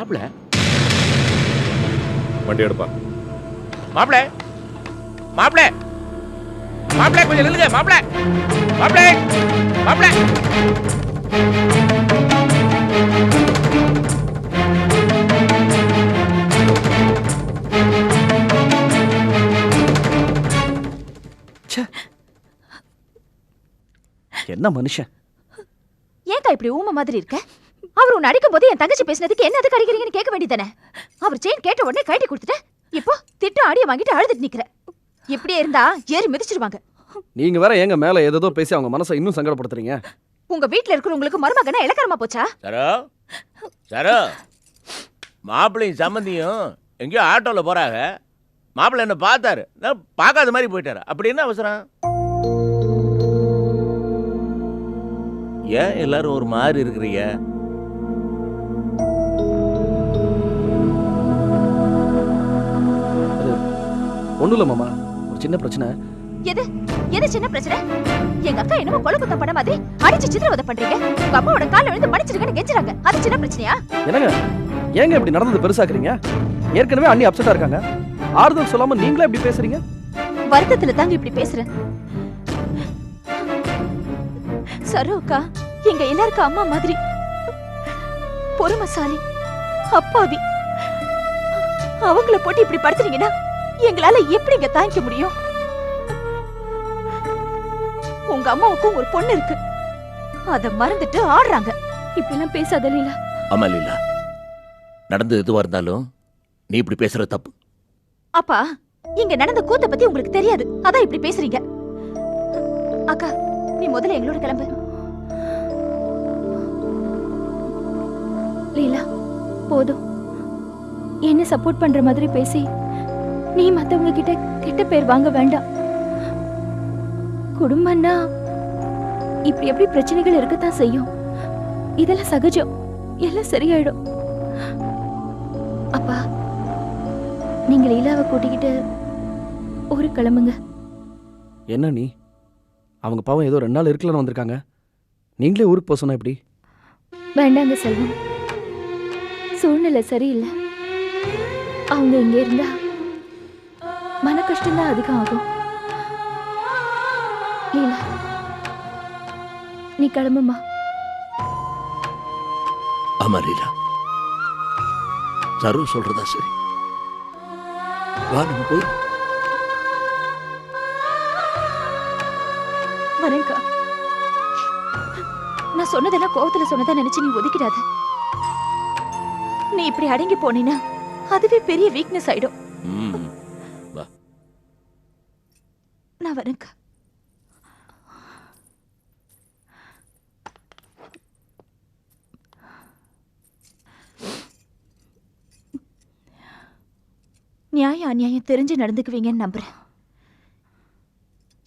மாப்பிள வண்டி எடுப்பா. மாப்பிள மாப்பிள மாப்பிள கொஞ்சம் நில்லுங்க மாப்பிள மாப்பிள மாப்பிள. என்ன மனுஷன்? ஏன்க்கா இப்படி ஊமை மாதிரி இருக்க? அவர் உன்னை அடிக்கும் போது என் தங்கச்சி பேசினதுக்கு என்ன எதுக்கு அடிக்கிறீங்கன்னு கேட்க வேண்டியதானே? அவர் செயின் கேட்ட உடனே கழட்டி கொடுத்துட்ட. இப்போ திட்டம் ஆடிய வாங்கிட்டு அழுதுட்டு நிக்கிற. இப்படியே இருந்தா ஏறி மிதிச்சிருவாங்க. நீங்க வேற எங்க மேல ஏதோ பேசி அவங்க மனசை இன்னும் சங்கடப்படுத்துறீங்க. உங்க வீட்ல இருக்கிறவங்களுக்கு மருமகனா இலக்காரமா போச்சா? சரோ சரோ, மாப்பிள்ளையும் சம்மந்தியும் எங்கேயோ ஆட்டோல போறாங்க. மாப்பிள்ளை என்ன பார்த்தாரு, நான் பார்க்காத மாதிரி போயிட்டாரு. அப்படி என்ன அவசரம்? ஏன் எல்லாரும் ஒரு மாதிரி இருக்கிறீங்க? ஒண்ணும் இல்ல மாமா, ஒரு சின்ன பிரச்சனை. எது எது சின்ன பிரச்சனை? எங்க அக்கா என்னமோ கொலை குத்தம் பண்ண மாதிரி அடிச்சு சித்திரவதை பண்றீங்க. உங்க அப்பாவோட கால்ல விழுந்து மன்னிச்சிருங்கன்னு கெஞ்சுறாங்க. அது சின்ன பிரச்சனையா? என்னங்க ஏங்க இப்படி நடந்தது பெருசாக்குறீங்க? ஏற்கனவே அண்ணி அப்செட்டா இருக்காங்க. ஆறுதல் சொல்லாம நீங்களே இப்படி பேசுறீங்க. வருத்தத்துல தாங்க இப்படி பேசுறேன். சரு அக்கா எங்க எல்லாருக்கும் அம்மா மாதிரி. பொறுமைசாலி, அப்பாவி. அவங்கள போட்டு இப்படி படுத்துறீங்கன்னா எங்களால எப்படிங்க தாங்கிக்க முடியும்? உங்க அம்மாவுக்கும் ஒரு பொண்ணு இருக்கு, அத மறந்துட்டு ஆடுறாங்க. இப்படி எல்லாம் பேசாத லீலா. ஆமா லீலா, நடந்தது எதுவா இருந்தாலும் நீ இப்படி பேசுற தப்பு. அப்பா, இங்க நடந்த கூத்த பத்தி உங்களுக்கு தெரியாது, அதான் இப்படி பேசுறீங்க. அக்கா நீ முதல்ல எங்களோட கிளம்பு. லீலா போதும். என்ன சப்போர்ட் பண்ற மாதிரி பேசி நீ மத்தவங்க கிட்ட கெட்ட பேர் வாங்க வேண்டாம். குடும்பம்னா இப்படி எப்படி பிரச்சனைகள் இருக்கத்தான் செய்யும். இதெல்லாம் சகஜம், எல்லாம் சரியாயிடும். அப்பா, நீங்க லீலாவை கூட்டிக்கிட்டு ஊருக்கு கிளம்புங்க. என்ன நீ? அவங்க பாவம் ஏதோ 2 நாள் இருக்கலன்னு வந்திருக்காங்க. நீங்களே ஊருக்கு போக சொன்னா எப்படி? வேண்டாங்க செல்வம், சூழ்நிலை சரியில்லை. அவங்க இங்க இருந்தா மன கஷ்டம்தான் அதிகம் ஆகும். லீலா நீ கிளம்புமா. ஆமா லீலா, சரு சொல்றதா சரி. வா நம்ம போய். வரேன்க்கா. நான் சொன்னதெல்லாம் கோவத்துல சொன்னதா நினைச்சு நீ ஒதுக்கிடாத. நீ இப்படி அடங்கி போனீன்னா அதுவே பெரிய வீக்னஸ் ஆயிடும். வா. நான் வரேன்க்கா. நியாயம் அநியாயம் தெரிஞ்சு நடந்துக்குவீங்கன்னு நம்புறேன்.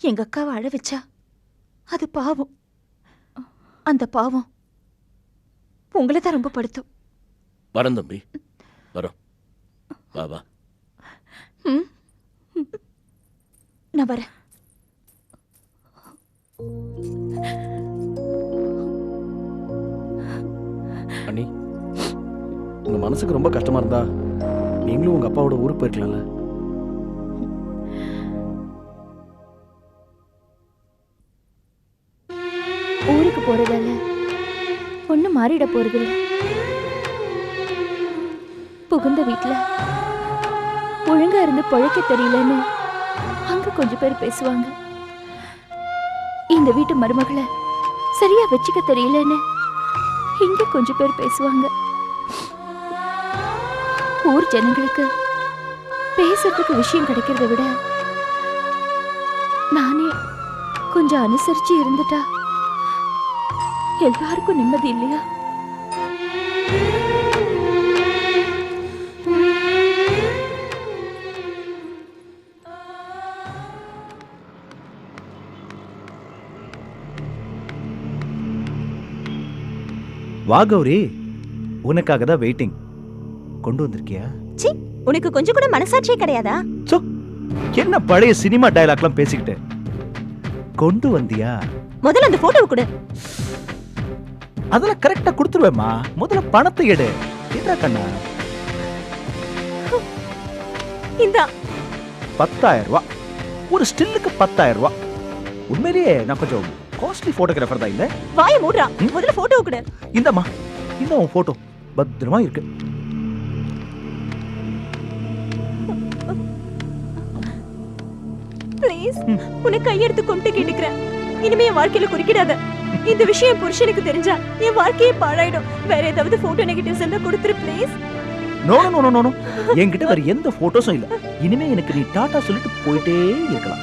எங்க அக்காவை அழ வச்சா அது பாவம். அந்த பாவம் உங்களை தான் ரொம்ப படுத்தும். வரோம் தம்பி, வரோம். வா வா. நான் வரேன். அண்ணி, உங்க மனசுக்கு ரொம்ப கஷ்டமா இருந்தா நீங்களும் உங்க அப்பாவோட ஊருக்கு போயிருக்கலாம்ல. ஊருக்கு போறதால ஒண்ணு மாறிட போறதில்ல. புகுந்த வீட்டுல ஒழுங்கா இருந்து பொழைக்க தெரியலன்னு அங்க கொஞ்சம் பேர் பேசுவாங்க. இந்த வீட்டு மருமகளை சரியா வச்சுக்க தெரியலன்னு இங்க கொஞ்சம் பேர் பேசுவாங்க. ஊர் ஜனங்களுக்கு பேசுறதுக்கு விஷயம் கிடைக்கிறத விட நானே கொஞ்சம் அனுசரிச்சு இருந்துட்டா எல்லாருக்கும் நிம்மதி இல்லையா? வா கௌரி, உனக்காக தான் வெயிட்டிங். கொண்டு வந்திருக்கியா? சி, உனக்கு கொஞ்சம் கூட மனசாட்சியே கிடையாதா? சோ, என்ன பழைய சினிமா டயலாக்லாம் பேசிக்கிட்டு கொண்டு வந்தியா? முதல்ல அந்த போட்டோவை கொடு. அதெல்லாம் கரெக்டா கொடுத்துருவேம்மா. முதல்ல பணத்தை எடு. என்ன கண்ணா? இந்தா 10,000 ரூபாய். ஒரு ஸ்டில்லுக்கு 10,000 ரூபாய். உண்மையிலேயே நான் கொஞ்சம் காஸ்ட்லி போட்டோகிராஃபர் தான் இல்ல. வாயை மூடுறா. முதல்ல போட்டோ கொடு. இந்தம்மா, இந்த உன் போட்டோ பத்திரமா இருக்கு. ப்ளீஸ் உன்னை கையெடுத்து கொண்டு கேட்டுக்கிறேன். இனிமே என் வாழ்க்கையில குறுக்கிடாத. இந்த விஷயம் புருஷனுக்கு தெரிஞ்சா என் வாழ்க்கையே பாழாயிடும். வேற ஏதாவது போட்டோ நெகட்டிவ்ஸ் இருந்தா கொடுத்துரு please. No no no no no. என்கிட்ட வேற எந்த போட்டோஸும் இல்ல. இனிமே எனக்கு நீ டாடா சொல்லிட்டு போயிட்டே இருக்கலாம்.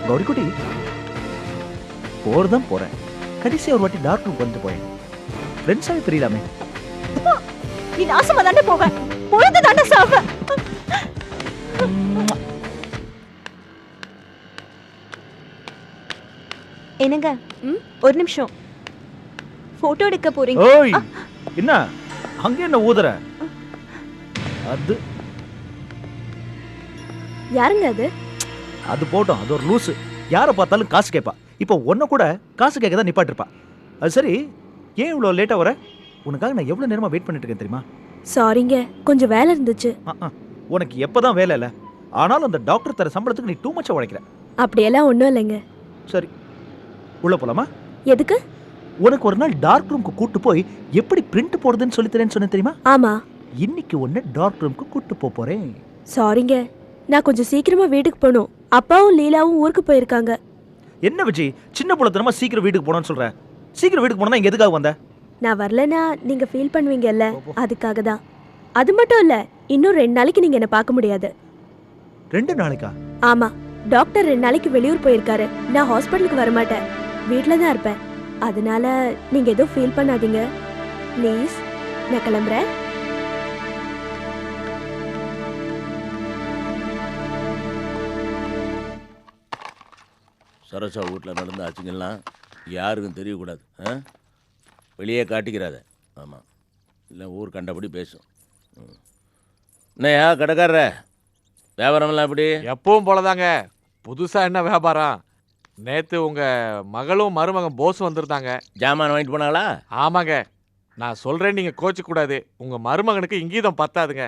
கௌரிக்குட்டி, போறதான் போறேன். கடைசியா ஒரு வாட்டி டார்க் ரூம் வந்து போயேன். ஃப்ரெண்ட்ஸாவே தெரியலாமே. நீ நாசமா தானே போவ. பொழுது தானே சாவ. என்னங்க ஒரு நிமிஷம். போட்டோ எடுக்க போறீங்க? ஓய், என்ன அங்க என்ன ஊதுற? அது யாருங்க அது? அது போட்டோம். அது ஒரு லூசு. யாரை பார்த்தாலும் காசு கேட்பா. இப்போ ஒன்ன கூட காசு கேட்க தான் நிப்பாட்டிருப்பா. அது சரி, ஏன் இவ்வளோ லேட்டாக வர? உனக்காக நான் எவ்வளோ நேரமாக வெயிட் பண்ணிட்டு இருக்கேன் தெரியுமா? சாரிங்க, கொஞ்சம் வேலை இருந்துச்சு. உனக்கு எப்போதான் வேலை இல்லை. ஆனாலும் அந்த டாக்டர் தர சம்பளத்துக்கு நீ டூ மச்சா உழைக்கிற. அப்படியெல்லாம் ஒன்றும் இல்லைங்க. சரி, உள்ள போலாமா? எதுக்கு? உனக்கு ஒரு நாள் டார்க் ரூம்க்கு கூட்டு போய் எப்படி பிரிண்ட் போடுறதுன்னு சொல்லி தரேன்னு சொன்னேன் தெரியுமா? ஆமா. இன்னைக்கு ஒன்னு டார்க் ரூம்க்கு கூட்டு போறேன். சாரிங்க, நான் கொஞ்சம் சீக்கிரமா வீட்டுக்கு போகணும். அப்பாவும் லீலாவும் ஊருக்கு போயிருக்காங்க. என்ன விஜய், சின்ன புள்ளத்தனமா சீக்கிரம் வீட்டுக்கு போகணும்னு சொல்ற? சீக்கிரம் வீட்டுக்கு போனா இங்க எதுக்காக வந்த? நான் வரலனா நீங்க ஃபீல் பண்ணுவீங்கல்ல, அதுக்காக தான். அது மட்டும் இல்ல, இன்னும் 2 நாளைக்கு நீங்க என்ன பார்க்க முடியாது. 2 நாளைக்கா? ஆமா, டாக்டர் 2 நாளைக்கு வெளியூர் போயிருக்காரு. நான் ஹாஸ்பிட்டலுக்கு வர மாட்டேன், வீட்ல தான் இருப்பேன். அதனால நீங்க எதுவும் ஃபீல் பண்ணாதீங்க ப்ளீஸ். நான் கிளம்புறேன். சரசா வீட்டில் நடந்த ஆச்சுங்கெல்லாம் யாருக்கும் தெரியக்கூடாது. வெளியே காட்டிக்கிறாத. ஆமாம், இல்லை ஊர் கண்டபடி பேசும். என்னையா கடைக்காரர, வியாபாரமெல்லாம் எப்படி? எப்பவும் போலதாங்க. புதுசாக என்ன வியாபாரம்? நேற்று உங்கள் மகளும் மருமகன் போஸும் வந்திருந்தாங்க. ஜாமான் வாங்கிட்டு போனாங்களா? ஆமாங்க. நான் சொல்கிறேன், நீங்கள் கோச்சிக்கூடாது. உங்கள் மருமகனுக்கு இங்கீதம் பத்தாதுங்க.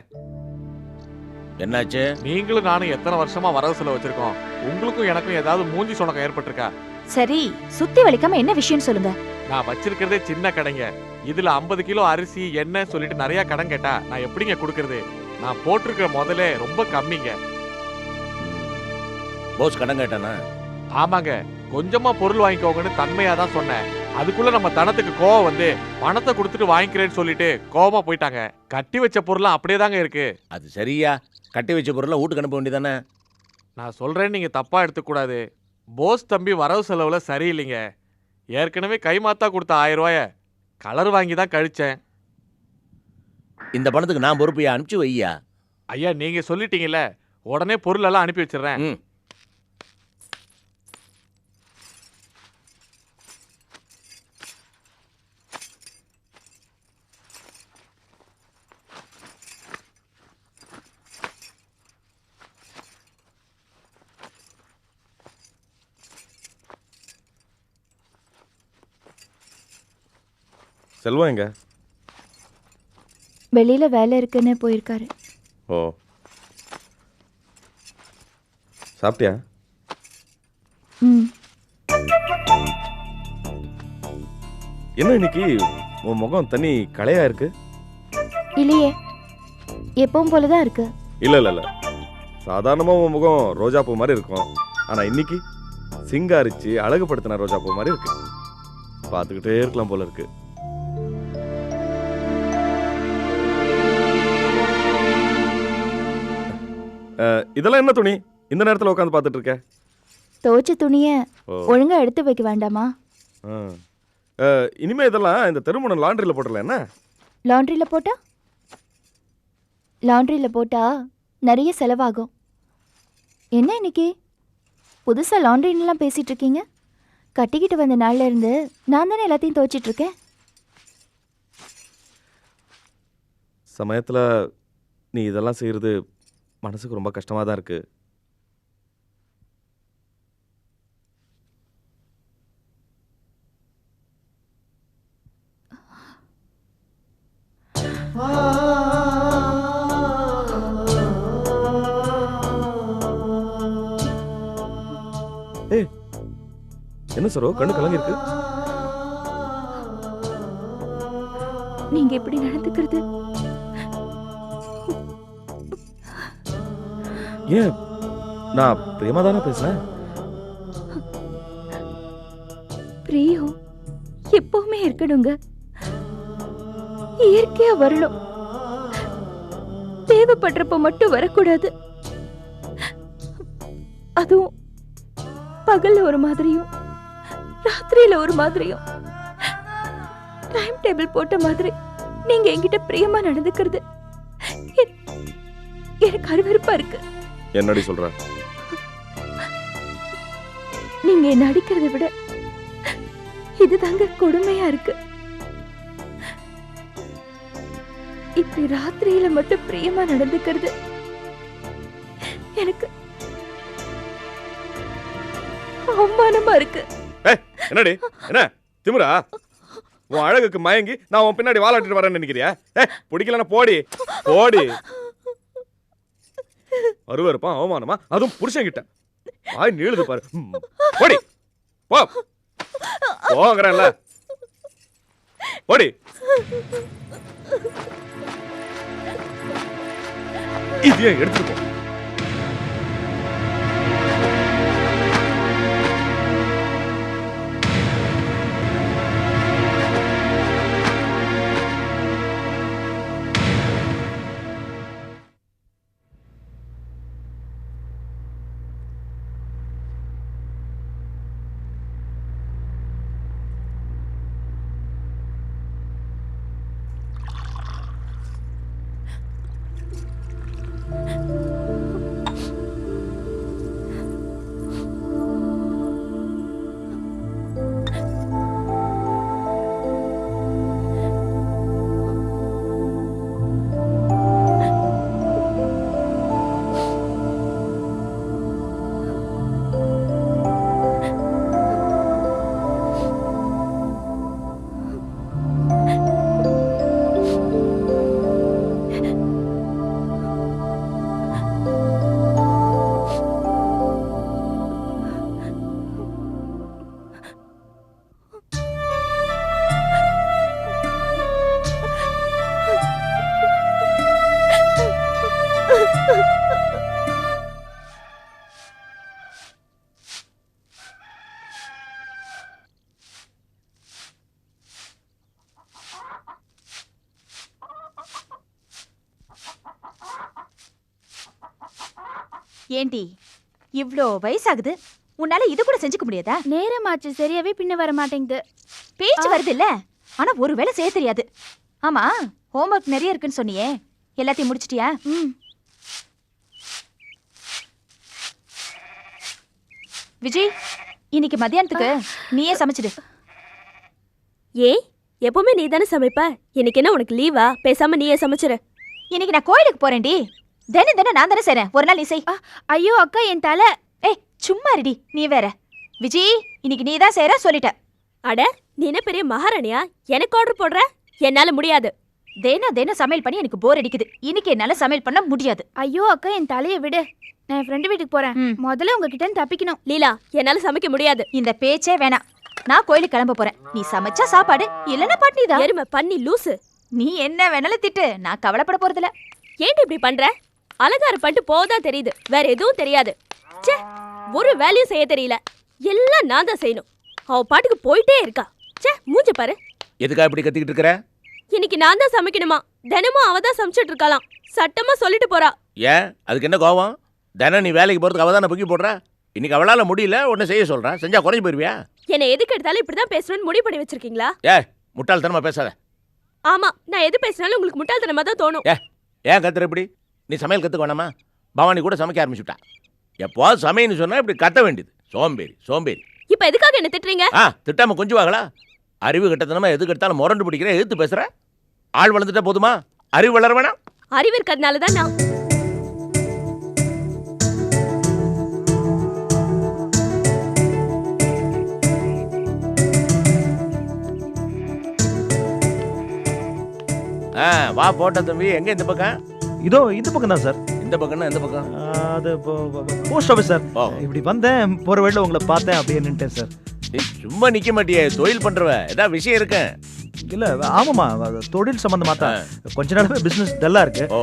என்னாச்சு? நீங்களும் நானும் எத்தனை வருஷமா வரவு செலவு வச்சிருக்கோம். உங்களுக்கும் எனக்கும் ஏதாவது மூஞ்சி சொணக்கம் ஏற்பட்டிருக்கா? சரி, சுத்தி வலிக்காம என்ன விஷயம் சொல்லுங்க. நான் வச்சிருக்கிறதே சின்ன கடைங்க. இதுல 50 கிலோ அரிசி எண்ணெய் சொல்லிட்டு நிறைய கடன் கேட்டா நான் எப்படிங்க கொடுக்கறது? நான் போட்டிருக்கிற முதலே ரொம்ப கம்மிங்க. போஸ் கடன் கேட்டானா? ஆமாங்க, கொஞ்சமா பொருள் வாங்கிக்கோங்கன்னு தன்மையா தான் சொன்னேன். அதுக்குள்ள நம்ம தனத்துக்கு கோவம் வந்து பணத்தை கொடுத்துட்டு வாங்கிக்கிறேன்னு சொல்லிட்டு கோவமா போயிட்டாங்க. கட்டி வச்ச பொருள்லாம் அப்படியே தாங்க இருக்கு. அது சரியா? கட்டி வச்ச பொருளை வீட்டுக்கு அனுப்ப வேண்டியதானே? நான் சொல்றேன், நீங்க தப்பா எடுத்துக்கூடாது. போஸ் தம்பி வரவு செலவுல சரியில்லைங்க. ஏற்கனவே கைமாத்தா கொடுத்த 1000 ரூபாய கலர் வாங்கி தான் கழிச்சேன். இந்த பணத்துக்கு நான் பொறுப்பையா? அனுப்பிச்சு வையா. ஐயா, நீங்க சொல்லிட்டீங்கல்ல, உடனே பொருள் எல்லாம் அனுப்பி வச்சிடுறேன். செல்வம் எங்க? வெளியில வேலை இருக்குன்னு போயிருக்காரு. ஓ, சாப்பிட்டியா? என்ன இன்னைக்கு உன் முகம் தனி கலையா இருக்கு? இல்லையே, எப்பவும் போலதான் இருக்கு. இல்ல இல்ல இல்ல, சாதாரணமா உன் முகம் ரோஜா பூ மாதிரி இருக்கும். ஆனா இன்னைக்கு சிங்காரிச்சு அழகுபடுத்தின ரோஜா பூ மாதிரி இருக்கு. பார்த்துக்கிட்டே இருக்கலாம் போல இருக்கு. இதெல்லாம் என்ன துணி இந்த நேரத்தில் உட்காந்து பார்த்துட்டு இருக்க? துவைச்ச துணிய ஒழுங்கா எடுத்து வைக்க வேண்டாமா? இனிமே இதெல்லாம் இந்த தெருமுனை லாண்ட்ரியில் போட்டுடலாம். என்ன லாண்ட்ரியில போட்டா நிறைய செலவாகும். என்ன இன்னைக்கு புதுசா லாண்ட்ரின்லாம் பேசிட்டு இருக்கீங்க? கட்டிக்கிட்டு வந்த நாள்ல இருந்து நான் தானே எல்லாத்தையும் துவைச்சிட்டு இருக்கேன். சமயத்தில் நீ இதெல்லாம் செய்கிறது மனசுக்கு ரொம்ப கஷ்டமாக தான் இருக்கு. ஏய் என்ன சரோ கண்ணு கலங்கி இருக்கு? நீங்க இப்படி நடந்துக்கிறது ஏன் நான் பிரேமா தானே பேசுறேன். பிரியம் எப்பவுமே இருக்கணுங்க, இயற்கையா வரணும், தேவைப்படுறப்ப மட்டும் வரக்கூடாது. அதுவும் பகல்ல ஒரு மாதிரியும் ராத்திரியில ஒரு மாதிரியும் டைம் டேபிள் போட்ட மாதிரி நீங்க என்கிட்ட பிரியமா நடந்துக்கிறது எனக்கு அருவருப்பா இருக்கு. என்னடி சொல்ற? நீங்க என்ன அடிக்கிறதை விட இதுதாங்க கொடுமையா இருக்கு. இப்படி ராத்திரியில மட்டும் பிரியமா நடந்துக்கிறது எனக்கு அவமானமா இருக்கு. என்னடி என்ன திமிரா? உன் அழகுக்கு மயங்கி நான் உன் பின்னாடி வாலாட்டிட்டு வரேன்னு நினைக்கிறியா? பிடிக்கலன்னா போடி போடி. அருவருப்பான் அவமானமா, அதுவும் புருஷன் கிட்ட. வாய் நீளுது பாரு. போடி போ போங்கறேன்ல. போடி. இதையே எடுத்துட்டு போ. ஏண்டி இவ்ளோ வயசாகுது, உன்னால இது கூட செஞ்சுக்க முடியாதா? நேரமாச்சு, சரியாவே பின்ன வர மாட்டேங்குது. பேச்சு வருது இல்ல, ஆனா ஒரு வேளை செய்ய தெரியாது. ஆமா, ஹோம்வொர்க் நிறைய இருக்குன்னு சொன்னியே, எல்லாத்தையும் முடிச்சிட்டியா? விஜய், இன்னைக்கு மத்தியானத்துக்கு நீயே சமைச்சிடு. ஏன் எப்பவுமே நீ தானே சமைப்ப, இன்னைக்கு என்ன உனக்கு லீவா? பேசாம நீயே சமைச்சிரு. இன்னைக்கு நான் கோயிலுக்கு போறேன்டி. தினம் தினம் நான் தானே செய்றேன், ஒரு நாள் நீ செய். ஐயோ அக்கா, என் தலை. ஏய் சும்மா இருடி, நீ வேற. விஜய், இன்னைக்கு நீ தான் செய்ற சொல்லிட்ட. அட, நீ என்ன பெரிய மகாராணியா? எனக்கு ஆர்டர் போடுற? என்னால முடியாது. தினம் சமையல் பண்ணி எனக்கு போர் அடிக்குது. இன்னைக்கு என்னால சமையல் பண்ண முடியாது. ஐயோ அக்கா, என் தலையை விடு. நான் என் ஃப்ரெண்டு வீட்டுக்கு போறேன். முதல்ல உங்ககிட்ட தப்பிக்கணும். லீலா, என்னால சமைக்க முடியாது. இந்த பேச்சே வேணாம். நான் கோயிலுக்கு கிளம்ப போறேன். நீ சமைச்சா சாப்பாடு, இல்லன்னா பட்னிதான். எருமை பண்ணி லூசு. நீ என்ன வேணாலும் திட்டு, நான் கவலைப்பட போறதில்ல. ஏன்டி இப்படி பண்ற? அலங்காரம் பண்ணிட்டு போதா தெரியுது, வேற எதுவும் தெரியாது. ச்சே, ஒரு வேலையும் செய்ய தெரியல. எல்லாம் நான் தான் செய்யணும். அவ பாட்டுக்கு போயிட்டே இருக்கா. ச்சே, மூஞ்ச பாரு. எதுக்கா இப்படி கத்திக்கிட்டு இருக்கிற? இன்னைக்கு நான் தான் சமைக்கணுமா? தினமும் அவ தான் சமைச்சிட்டு இருக்கலாம். சட்டமா சொல்லிட்டு போறா. ஏன் அதுக்கு என்ன கோவம்? தினம் நீ வேலைக்கு போறதுக்கு அவ தானே பொக்கி போடுறா. இன்னைக்கு அவளால முடியல, உன்னை செய்ய சொல்றேன். செஞ்சா குறைஞ்சு போயிருவியா? என்னை எதுக்கு எடுத்தாலும் இப்படிதான் பேசணும்னு முடிவு பண்ணி வச்சிருக்கீங்களா? முட்டாள்தனமா பேசாத. ஆமா, நான் எது பேசினாலும் உங்களுக்கு முட்டாள்தனமா தான் தோணும். ஏன் கத்துற இப்படி? நீ சமையல் கத்துக்க வேணாமா? பவானி கூட சமைக்க ஆரம்பிச்சுட்டா. எப்போ சமையல்னு சொன்னா இப்படி கத்த வேண்டியது. சோம்பேறி சோம்பேறி. இப்ப எதுக்காக என்ன திட்டுறீங்க? திட்டாம கொஞ்சம் வாங்களா? அறிவு கட்டத்தனமா எதுக்கு எடுத்தாலும் முரண்டு பிடிக்கிற, எதிர்த்து பேசுற. ஆள் வளர்ந்துட்டா போதுமா? அறிவு வளர வேணாம்? அறிவு இருக்கிறதுனால தான் நான் வா போட்டோ தம்பி. எங்க இந்த பக்கம்? இதோ இந்த பக்கம் தான் சார். இந்த பக்கம்னா எந்த பக்கம்? அது போஸ்ட் ஆஃபீஸ் சார். ஓ. இப்படி வந்தேன், போற வழியில உங்களை பார்த்தேன் அப்படியே நின்ட்டேன் சார். நீ சும்மா நிக்க மாட்டியே, தொழில் பண்றவ ஏதாவது விஷயம் இருக்கு? இல்ல ஆமாமா, அது தொழில் சம்பந்தமா தான். கொஞ்ச நாளாவே பிசினஸ் டல்லா இருக்கு. ஓ.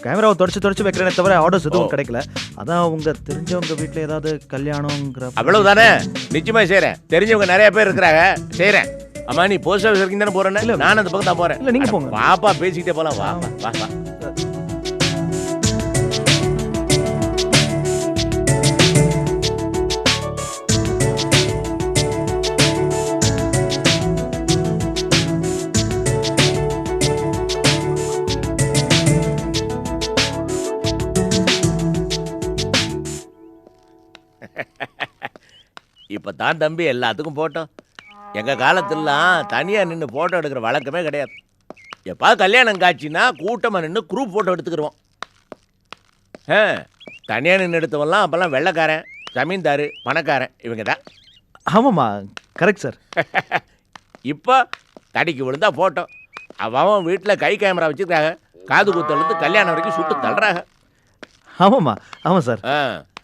கேமராவை தொடச்சு வைக்கிறேனே தவிர ஆர்டர்ஸ் எதுவும் கிடைக்கல. அதான் உங்க தெரிஞ்சவங்க வீட்ல ஏதாவது கல்யாணம்ங்கிற. அவ்வளவுதானே? நிச்சயமா செய்றேன். தெரிஞ்சவங்க நிறைய பேர் இருக்கிறாங்க, செய்றேன். அம்மா நீ போஸ்ட் ஆஃபீஸ் வரைக்கும் தானே போறேன்னு? இல்ல. நான் அந்த பக்கம் தான் போறேன். இல்ல, நீங்க அட, போங்க. வாப்பா பேசிக்கிட்டே போலாம். வா வா வா. இப்ப தான் தம்பி எல்லாத்துக்கும் போட்டோம். எங்க காலத்திலலாம் தனியா நின்று போட்டோ எடுக்கிற வழக்கமே கிடையாது. எப்பா கல்யாணம் காட்சின்னா கூட்டமா நின்று குரூப் போட்டோ எடுத்துக்கிடுவோம். தனியா நின்று எடுத்தவெல்லாம் அப்பெல்லாம் வெள்ளைக்காரன், ஜமீன்தாரு, பணக்காரன், இவங்க தான். ஆமாமா, கரெக்ட் சார். இப்போ தடிக்கு விழுந்தா போட்டோ. அவன் வீட்டில் கை கேமரா வச்சுருக்காங்க, காது குத்தலேருந்து கல்யாணம் வரைக்கும் சுட்டு தள்ளுறாங்க. ஆமாமா, ஆமா சார்.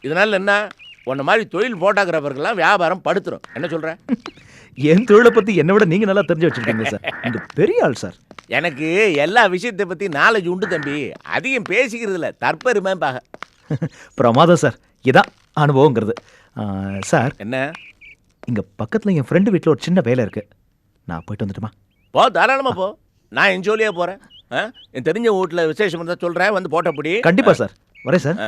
இதனால என்ன, உன்ன மாதிரி தொழில் போட்டோகிராஃபருக்கெல்லாம் வியாபாரம் படுத்துரும். என்ன சொல்ற? என் தொழிலை பத்தி என்னை விட நீங்க நல்லா தெரிஞ்சு வச்சிருக்கீங்க சார். நீங்க பெரிய ஆள் சார். எனக்கு எல்லா விஷயத்தை பற்றி நாலேஜ் உண்டு தம்பி. அதிகம் பேசிக்கிறது இல்லை, தற்பெருமை பாக. பிரமாதம் சார். இதான் அனுபவங்கிறது. சார், என்ன? இங்க பக்கத்துல என் ஃப்ரெண்டு வீட்டில் ஒரு சின்ன வேலை இருக்கு. நான் போயிட்டு வந்துட்டுமா? போ, தாராளமாக போ. நான் என் ஜோலியாக போகிறேன். என் தெரிஞ்ச வீட்டில் விசேஷம் இருந்தால் சொல்கிறேன், வந்து போட்டோ பிடி. கண்டிப்பா சார், வரேன் சார்.